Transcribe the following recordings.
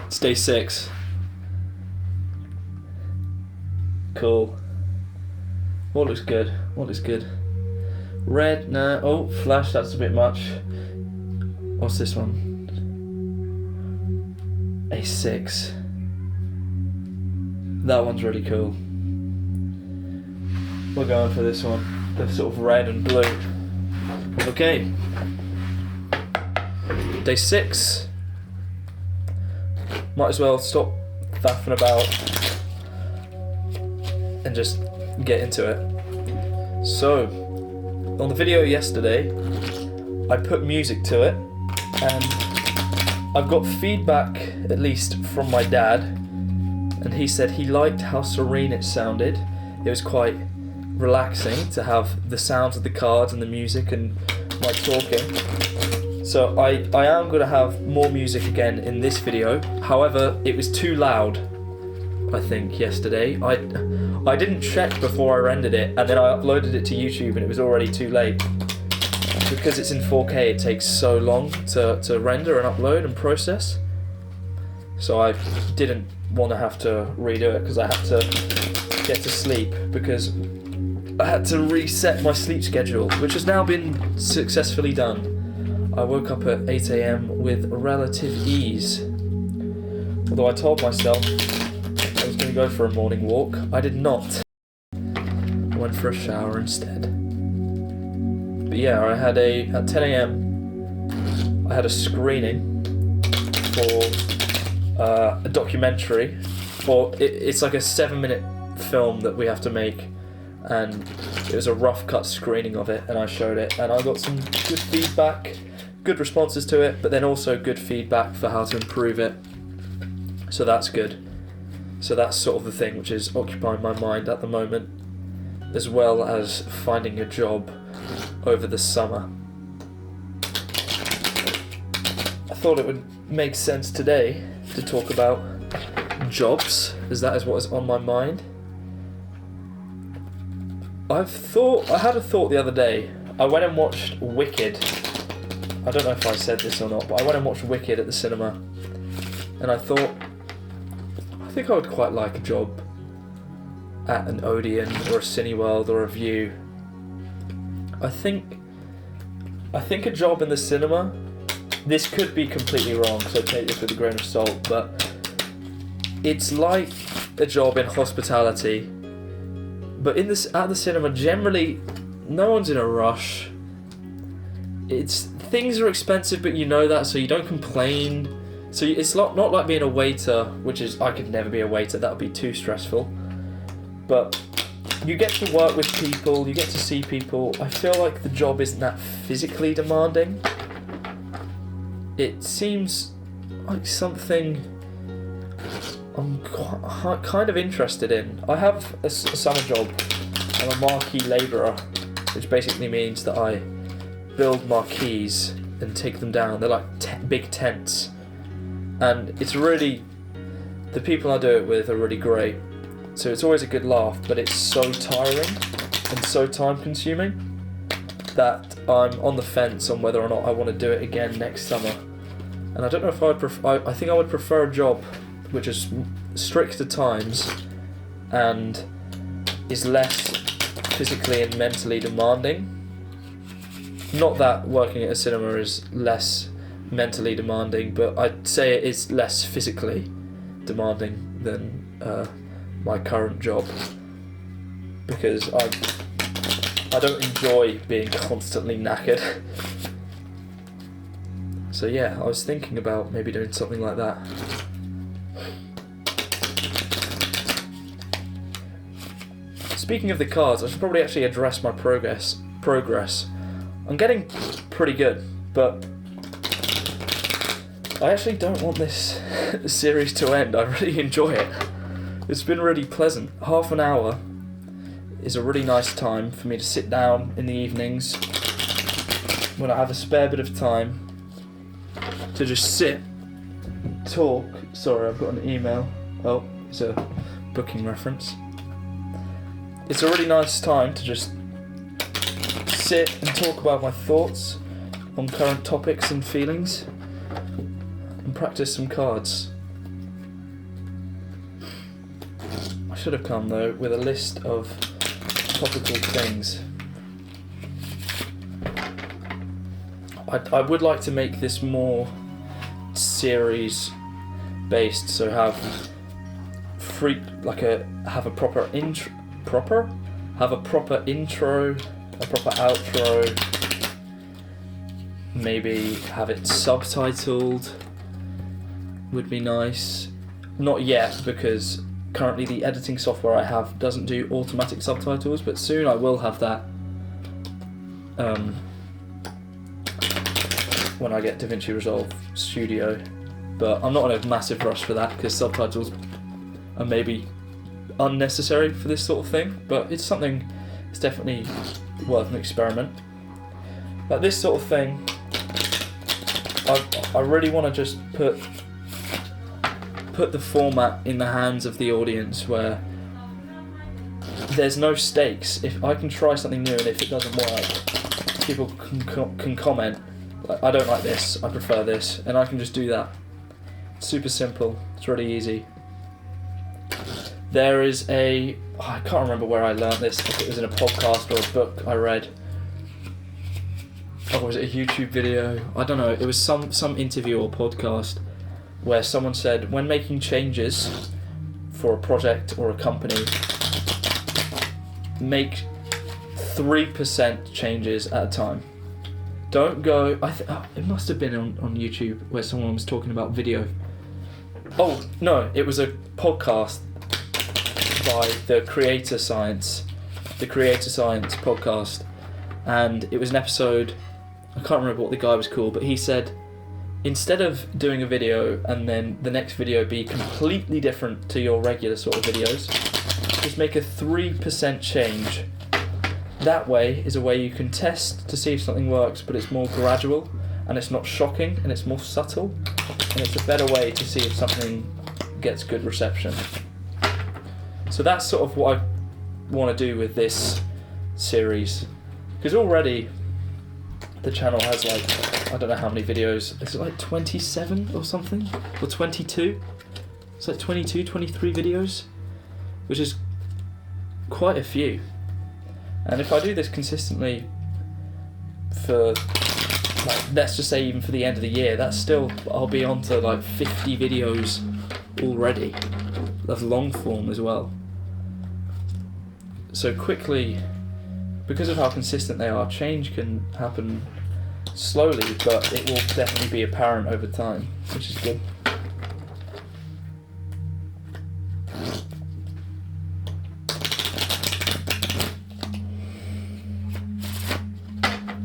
It's day 6. Cool. What looks good? What looks good? Red, no. Oh, flash, that's a bit much. What's this one? A6. That one's really cool. We're going for this one. The sort of red and blue. Okay. Day 6. Might as well stop faffing about and just get into it. So, on the video yesterday, I put music to it, and I've got feedback, at least from my dad, and he said he liked how serene it sounded. It was quite relaxing to have the sounds of the cards and the music and my talking. So I am going to have more music again in this video. However, it was too loud, I think, yesterday. I didn't check before I rendered it, and then I uploaded it to YouTube and it was already too late. Because it's in 4K, it takes so long to render and upload and process. So I didn't want to have to redo it because I had to get to sleep, because I had to reset my sleep schedule, which has now been successfully done. I woke up at 8 AM with relative ease. Although I told myself I was going to go for a morning walk, I did not. I went for a shower instead. But yeah, at 10 AM, I had a screening for a documentary. It's like a 7-minute film that we have to make, and it was a rough cut screening of it, and I showed it, and I got some good feedback, good responses to it, but then also good feedback for how to improve it. So that's good. So that's sort of the thing which is occupying my mind at the moment, as well as finding a job over the summer. I thought it would make sense today to talk about jobs, as that is what is on my mind. I had a thought the other day. I went and watched Wicked. I don't know if I said this or not, but I went and watched Wicked at the cinema, and I thought, I think I would quite like a job at an Odeon or a Cineworld or a View. I think a job in the cinema, this could be completely wrong, so take this with a grain of salt, but it's like a job in hospitality, but at the cinema, generally, no one's in a rush. Things are expensive, but you know that, so you don't complain. So it's not like being a waiter, which is, I could never be a waiter, that would be too stressful. But you get to work with people, you get to see people. I feel like the job isn't that physically demanding. It seems like something I'm kind of interested in. I have a summer job. I'm a marquee labourer, which basically means that I build marquees and take them down. They're like big tents, and it's really, the people I do it with are really great, so it's always a good laugh, but it's so tiring and so time consuming that I'm on the fence on whether or not I want to do it again next summer. And I don't know if I think I would prefer a job which is stricter times and is less physically and mentally demanding. Not that working at a cinema is less mentally demanding, but I'd say it is less physically demanding than my current job, because I don't enjoy being constantly knackered. So yeah, I was thinking about maybe doing something like that. Speaking of the cards, I should probably actually address my progress. I'm getting pretty good, but I actually don't want this series to end. I really enjoy it. It's been really pleasant. Half an hour is a really nice time for me to sit down in the evenings when I have a spare bit of time to just sit, talk. Sorry, I've got an email. Oh, it's a booking reference. It's a really nice time to just sit and talk about my thoughts on current topics and feelings and practice some cards. should have come though with a list of topical things. I would like to make this more series based, so have a proper intro, a proper outro, maybe have it subtitled would be nice. Not yet, because currently the editing software I have doesn't do automatic subtitles, but soon I will have that when I get DaVinci Resolve Studio. But I'm not in a massive rush for that, because subtitles are maybe unnecessary for this sort of thing, but it's something that's definitely worth an experiment. Like this sort of thing, I really want to just put the format in the hands of the audience where there's no stakes. If I can try something new and if it doesn't work, people can comment, like, I don't like this, I prefer this, and I can just do that. It's super simple, it's really easy. There is I can't remember where I learned this, if it was in a podcast or a book I read. Or was it a YouTube video? I don't know, it was some interview or podcast where someone said, when making changes for a project or a company, make 3% changes at a time. Don't go, it must have been on YouTube where someone was talking about video. Oh, no, it was a podcast by the Creator Science podcast, and it was an episode, I can't remember what the guy was called, but he said, instead of doing a video and then the next video be completely different to your regular sort of videos, just make a 3% change. That way is a way you can test to see if something works, but it's more gradual and it's not shocking and it's more subtle, and it's a better way to see if something gets good reception. So that's sort of what I want to do with this series, because already the channel has like, I don't know how many videos, is it like 27 or something? Or 22? It's like 22, 23 videos, which is quite a few. And if I do this consistently for, like, let's just say even for the end of the year, that's still, I'll be on to like 50 videos already. That's long form as well. So quickly, because of how consistent they are, change can happen slowly, but it will definitely be apparent over time, which is good.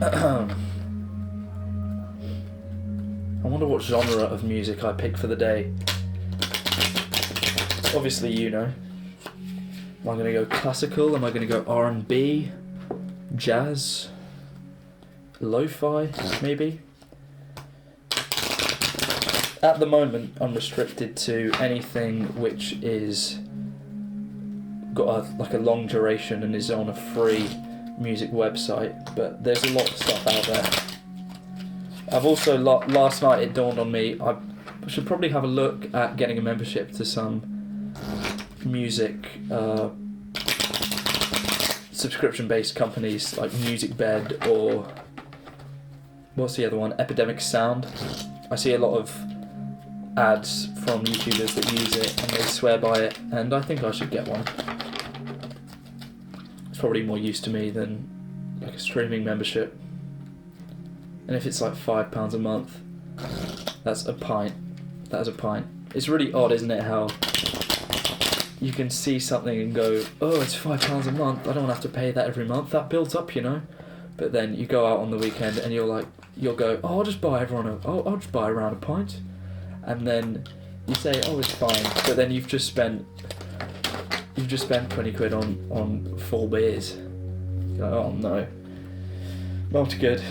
I wonder what genre of music I pick for the day. Obviously, you know. Am I going to go classical? Am I going to go R&B? Jazz? Lo-fi, maybe? At the moment, I'm restricted to anything which is got a long duration and is on a free music website, but there's a lot of stuff out there. I've also, last night it dawned on me, I should probably have a look at getting a membership to some music subscription-based companies like MusicBed or what's the other one? Epidemic Sound. I see a lot of ads from YouTubers that use it and they swear by it, and I think I should get one. It's probably more use to me than like a streaming membership. And if it's like £5 a month, that's a pint. That is a pint. It's really odd, isn't it, how you can see something and go, oh, it's £5 a month, I don't have to pay that every month, that builds up, you know. But then you go out on the weekend and you'll go, oh, I'll just buy around a pint, and then you say, oh, it's fine, but then you've just spent 20 quid on 4 beers. You're like, oh no, not good.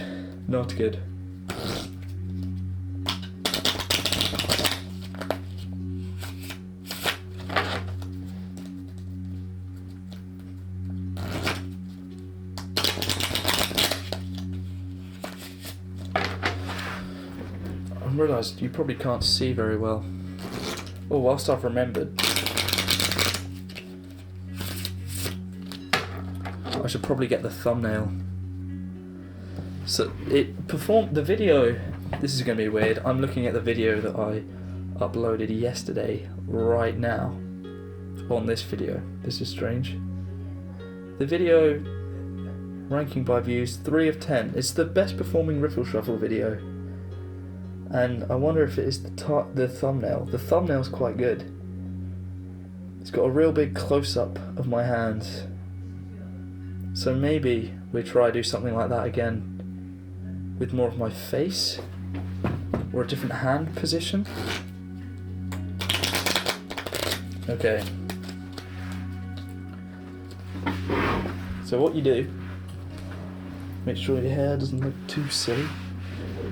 I realised you probably can't see very well. Oh, whilst I've remembered, should probably get the thumbnail. So the video, this is going to be weird. I'm looking at the video that I uploaded yesterday right now on this video. This is strange. The video ranking by views 3 of 10. It's the best performing Riffle Shuffle video. And I wonder if it is the thumbnail. The thumbnail's quite good. It's got a real big close-up of my hands. So maybe we try to do something like that again with more of my face or a different hand position. Okay. So what you do, make sure your hair doesn't look too silly.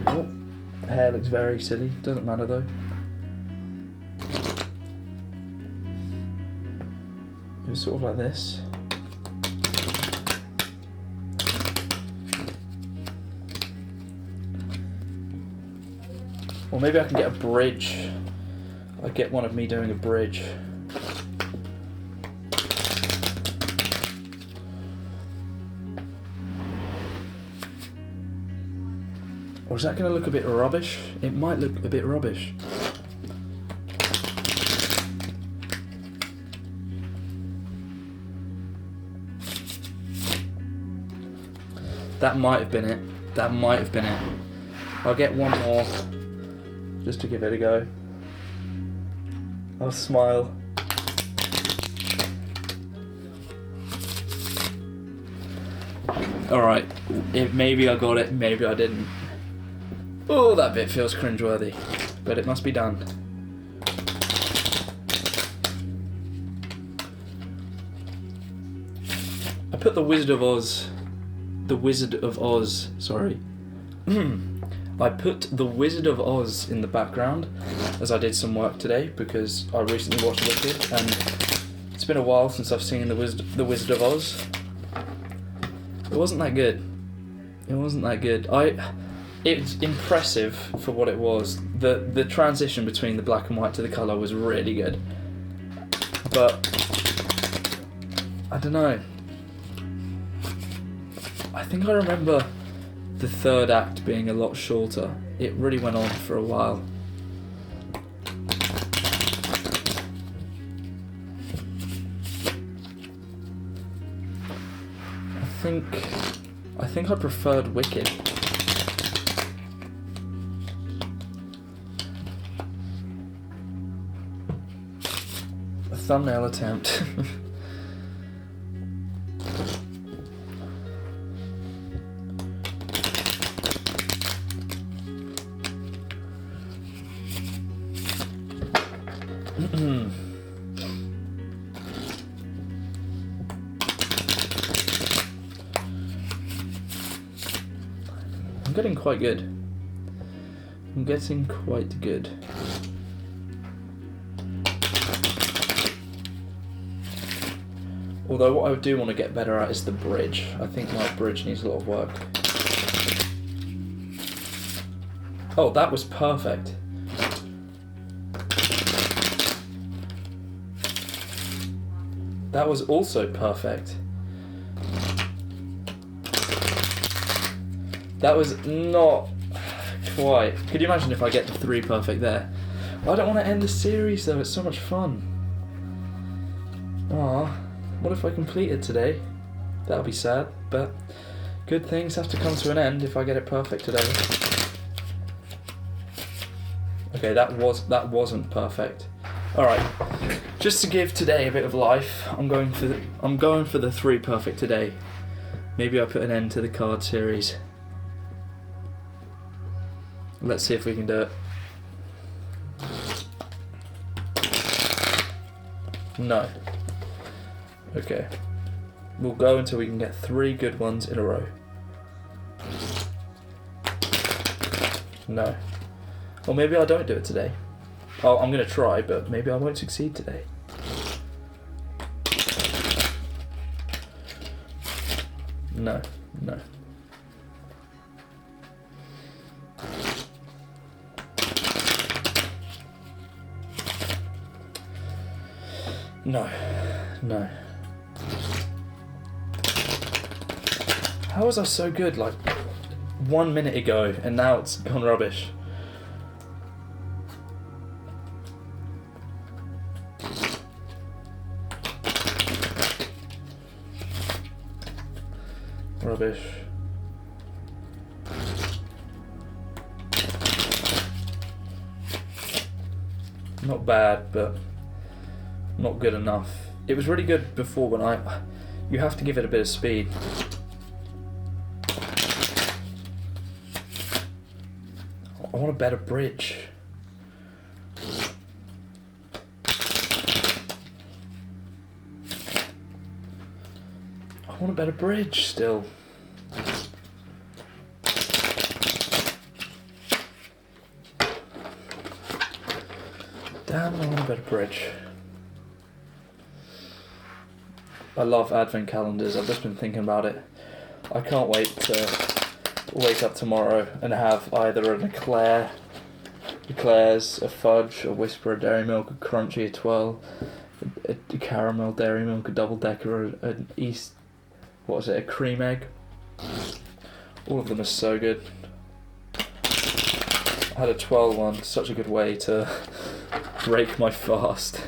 Oh, hair looks very silly, doesn't matter though. It was sort of like this. Or maybe I can get a bridge. I get one of me doing a bridge. Or is that going to look a bit rubbish? It might look a bit rubbish. That might have been it. That might have been it. I'll get one more just to give it a go. I'll smile. Alright, maybe I got it, maybe I didn't. Oh, that bit feels cringeworthy, but it must be done. I put the Wizard of Oz, sorry. I put the Wizard of Oz in the background as I did some work today because I recently watched Wicked and it's been a while since I've seen the Wizard of Oz. It wasn't that good. It wasn't that good. It's impressive for what it was. The transition between the black and white to the colour was really good. But I don't know. I think I remember the third act being a lot shorter. It really went on for a while. I think I preferred Wicked. A thumbnail attempt. I'm getting quite good. I'm getting quite good. Although what I do want to get better at is the bridge. I think my bridge needs a lot of work. Oh, that was perfect. That was also perfect. That was not quite. Could you imagine if I get the 3 perfect there? Well, I don't want to end the series though, it's so much fun. Aw, what if I complete it today? That'll be sad, but good things have to come to an end if I get it perfect today. Okay, that wasn't perfect. Alright. Just to give today a bit of life, I'm going for the 3 perfect today. Maybe I put an end to the card series. Let's see if we can do it. No. Okay. We'll go until we can get 3 good ones in a row. No. Or maybe I don't do it today. Oh, I'm going to try, but maybe I won't succeed today. No, no. No, no. How was I so good like 1 minute ago and now it's gone rubbish? Rubbish. Not bad, but not good enough. It was really good before when you have to give it a bit of speed. I want a better bridge. I want a better bridge still. Damn, I want a better bridge. I love advent calendars. I've just been thinking about it. I can't wait to wake up tomorrow and have either an eclairs, a fudge, a Whisper, a Dairy Milk, a Crunchy, a Twirl, a caramel Dairy Milk, a double decker, an a cream egg. All of them are so good. I had a Twirl one, such a good way to break my fast.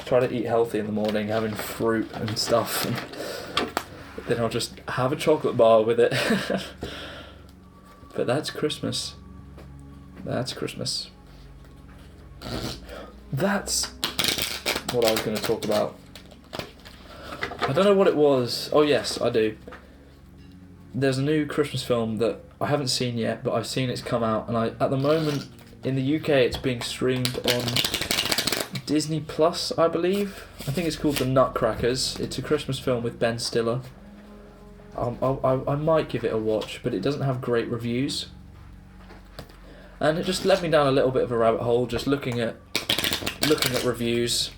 Try to eat healthy in the morning, having fruit and stuff, and then I'll just have a chocolate bar with it. But that's Christmas. That's Christmas. That's what I was going to talk about. I don't know what it was. Oh yes, I do. There's a new Christmas film that I haven't seen yet, but I've seen it's come out, and at the moment in the UK it's being streamed on Disney Plus, I believe. I think it's called The Nutcrackers. It's a Christmas film with Ben Stiller. I might give it a watch, but it doesn't have great reviews. And it just led me down a little bit of a rabbit hole, just looking at reviews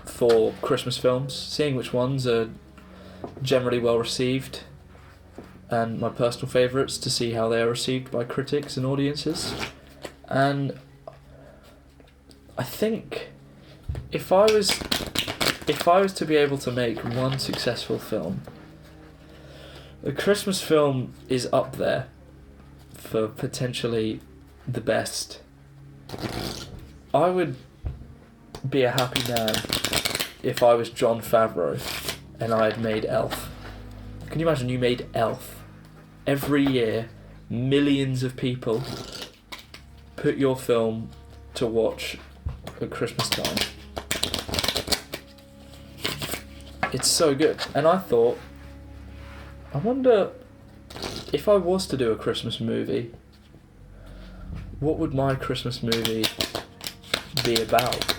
for Christmas films, seeing which ones are generally well received, and my personal favourites, to see how they are received by critics and audiences. And I think if I was to be able to make one successful film, a Christmas film is up there for potentially the best. I would be a happy man if I was Jon Favreau and I had made Elf. Can you imagine you made Elf? Every year, millions of people put your film to watch at Christmas time. It's so good. And I thought, I wonder if I was to do a Christmas movie, what would my Christmas movie be about?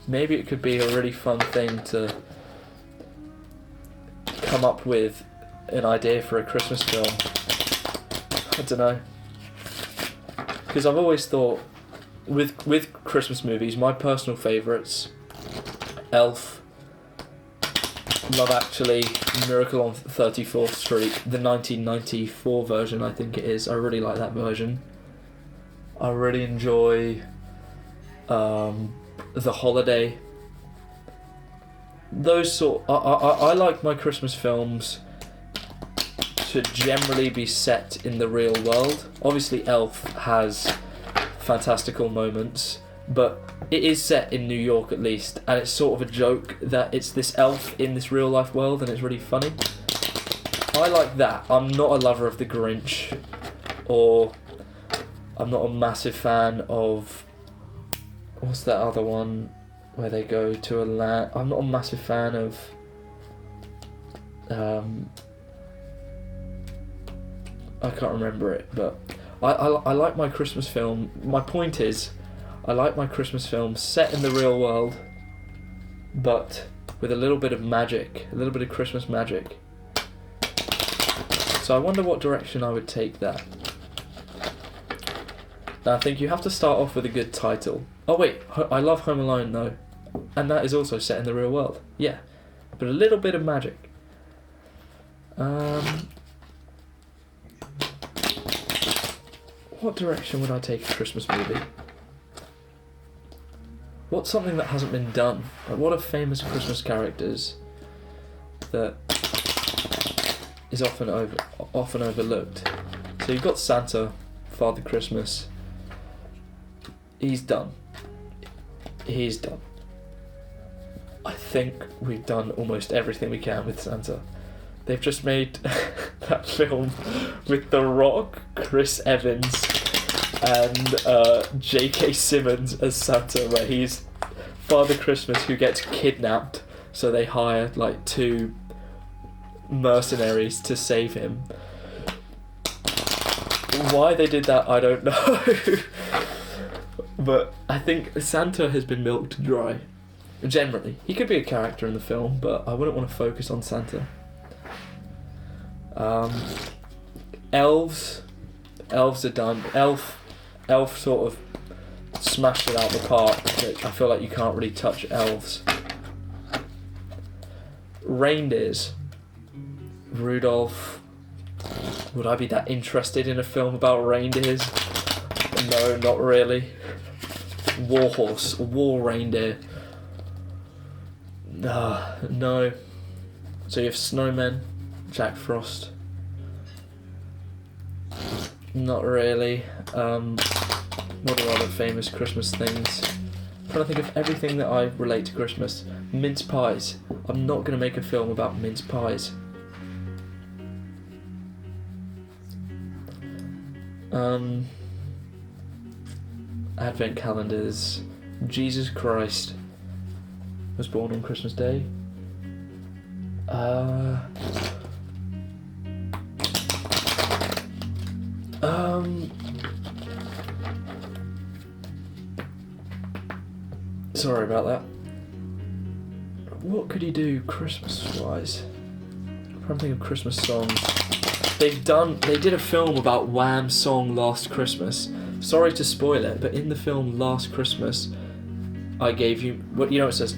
Maybe it could be a really fun thing to come up with an idea for a Christmas film. I don't know. Because I've always thought, with Christmas movies, my personal favourites, Elf, Love Actually, Miracle on 34th Street, the 1994 version I think it is. I really like that version. I really enjoy The Holiday. Those I like my Christmas films to generally be set in the real world. Obviously Elf has fantastical moments, but it is set in New York at least, and it's sort of a joke that it's this elf in this real life world, and it's really funny. I like that. I'm not a lover of The Grinch, or I'm not a massive fan of, what's that other one where they go to a land? I'm not a massive fan of I can't remember it, but I like my Christmas film. My point is, I like my Christmas film set in the real world, but with a little bit of magic, a little bit of Christmas magic. So I wonder what direction I would take that. Now I think you have to start off with a good title. Oh wait, I love Home Alone though, and that is also set in the real world. Yeah, but a little bit of magic. What direction would I take a Christmas movie? what's something that hasn't been done? Like, what are famous Christmas characters that is often overlooked? So you've got Santa, Father Christmas. He's done. I think we've done almost everything we can with Santa. They've just made that film with The Rock, Chris Evans, and J.K. Simmons as Santa, where he's Father Christmas who gets kidnapped, so they hire like 2 mercenaries to save him. Why they did that, I don't know. But I think Santa has been milked dry. Generally. He could be a character in the film, but I wouldn't want to focus on Santa. Elves are done. Elf sort of smashed it out the park. I feel like you can't really touch elves. Reindeers. Rudolph. Would I be that interested in a film about reindeers? No, not really. Warhorse, war reindeer. No. So you have snowmen, Jack Frost. Not really. What are other famous Christmas things? I'm trying to think of everything that I relate to Christmas. Mince pies. I'm not going to make a film about mince pies. Advent calendars. Jesus Christ was born on Christmas Day. Sorry about that. What could he do Christmas-wise? I'm trying to think of Christmas songs. They did a film about Wham's song Last Christmas. Sorry to spoil it, but in the film Last Christmas, I gave you... What you know it says?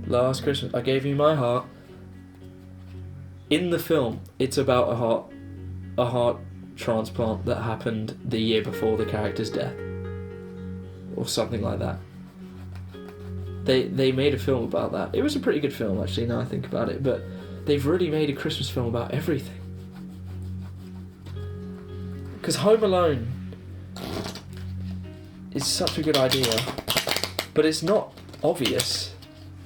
Last Christmas, I gave you my heart. In the film, it's about a heart transplant that happened the year before the character's death. Or something like that. They made a film about that. It was a pretty good film, actually, now I think about it, but they've really made a Christmas film about everything. Because Home Alone is such a good idea, but it's not obvious.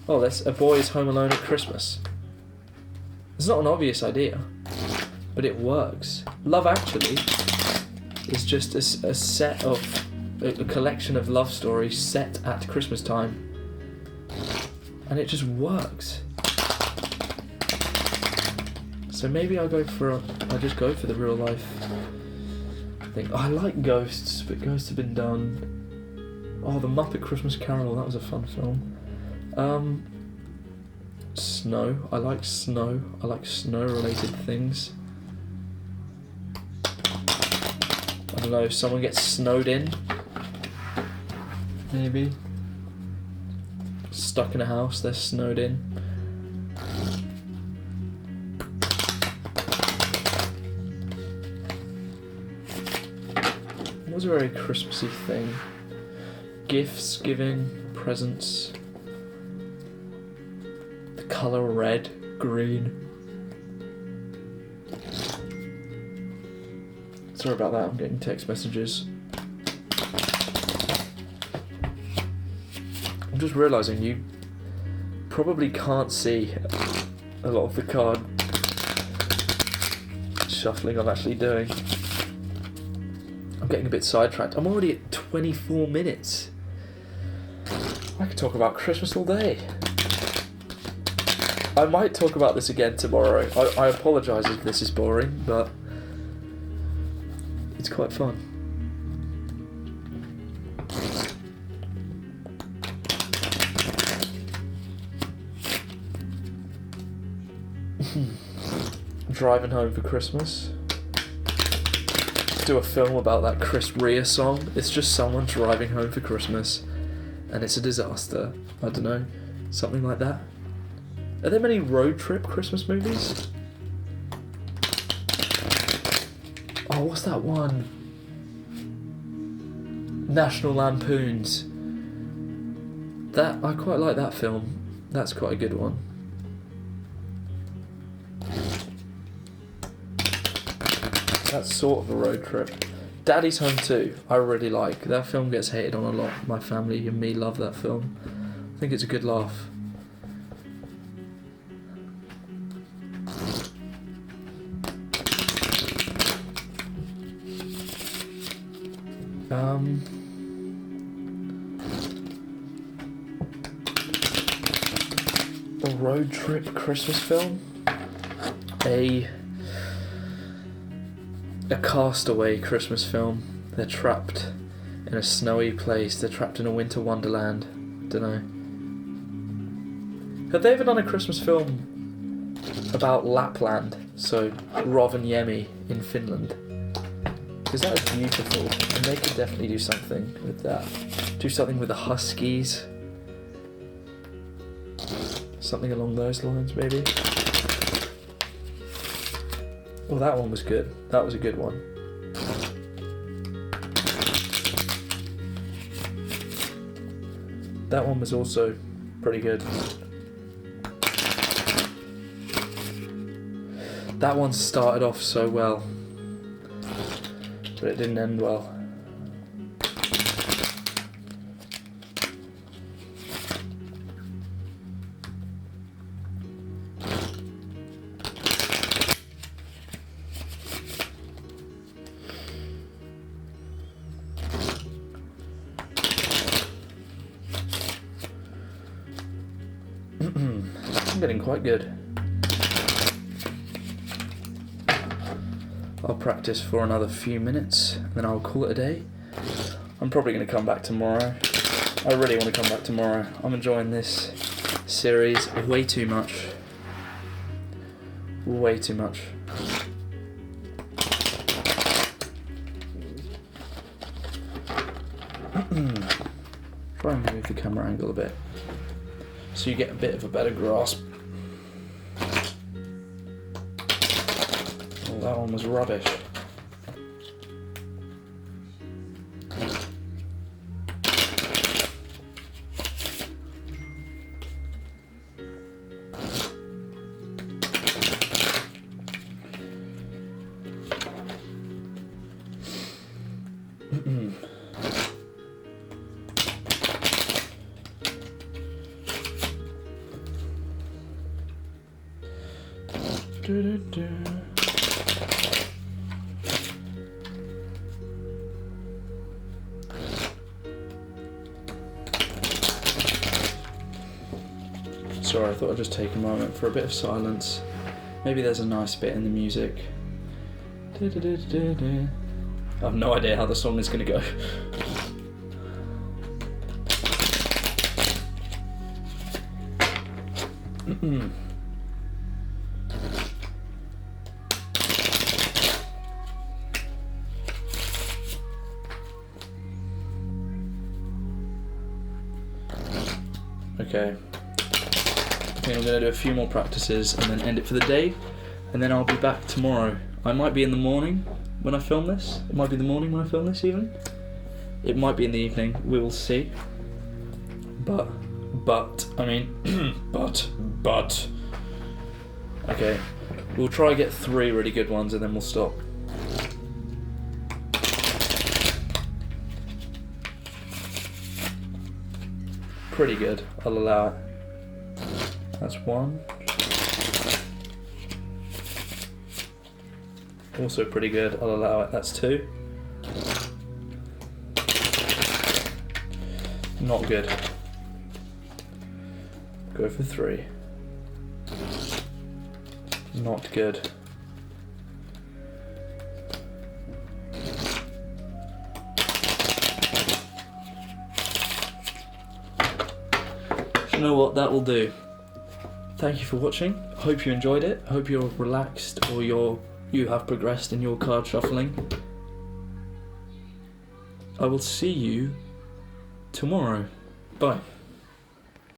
Oh, that's a boy is home alone at Christmas. It's not an obvious idea, but it works. Love Actually is just a set of a collection of love stories set at Christmas time, and it just works. So maybe I just go for the real life thing. I like Ghosts, but Ghosts have been done. Oh, The Muppet Christmas Carol, that was a fun film. Snow. I like snow. I like snow-related things. I don't know, someone gets snowed in. Maybe. Stuck in a house, they're snowed in. It was a very Christmassy thing. Gifts, giving, presents. The colour red, green. Sorry about that, I'm getting text messages. I'm just realising you probably can't see a lot of the card shuffling I'm actually doing. I'm getting a bit sidetracked. I'm already at 24 minutes. I could talk about Christmas all day. I might talk about this again tomorrow. I apologise if this is boring, but it's quite fun. Driving home for Christmas. Do a film about that Chris Rea song. It's just someone driving home for Christmas and it's a disaster. I don't know, something like that. Are there many road trip Christmas movies? Oh, what's that one? National Lampoons. I quite like that film. That's quite a good one. That's sort of a road trip. Daddy's Home 2, I really like. That film gets hated on a lot. My family and me love that film. I think it's a good laugh. A road trip Christmas film? A castaway Christmas film. They're trapped in a snowy place. They're trapped in a winter wonderland. Dunno. Have they ever done a Christmas film about Lapland? So Rovaniemi in Finland. Because that is beautiful, and they could definitely do something with that. Do something with the Huskies. Something along those lines, maybe. Oh, that one was good. That was a good one. That one was also pretty good. That one started off so well, but it didn't end well. I'm getting quite good. I'll practice for another few minutes, and then I'll call it a day. I'm probably going to come back tomorrow. I really want to come back tomorrow. I'm enjoying this series way too much. Way too much. Try and move the camera angle a bit, so you get a bit of a better grasp. Oh, that one was rubbish. Sorry, I thought I'd just take a moment for a bit of silence. Maybe there's a nice bit in the music. I have no idea how the song is going to go. Okay. I think I'm going to do a few more practices and then end it for the day, and then I'll be back tomorrow. I might be in the morning when I film this. It might be the morning when I film this even. It might be in the evening. We will see. But, okay. We'll try and get 3 really good ones and then we'll stop. Pretty good, I'll allow it. That's 1. Also pretty good, I'll allow it. That's 2. Not good. Go for 3. Not good. You know what, that will do. Thank you for watching. Hope you enjoyed it. Hope you're relaxed or you have progressed in your card shuffling. I will see you tomorrow. Bye.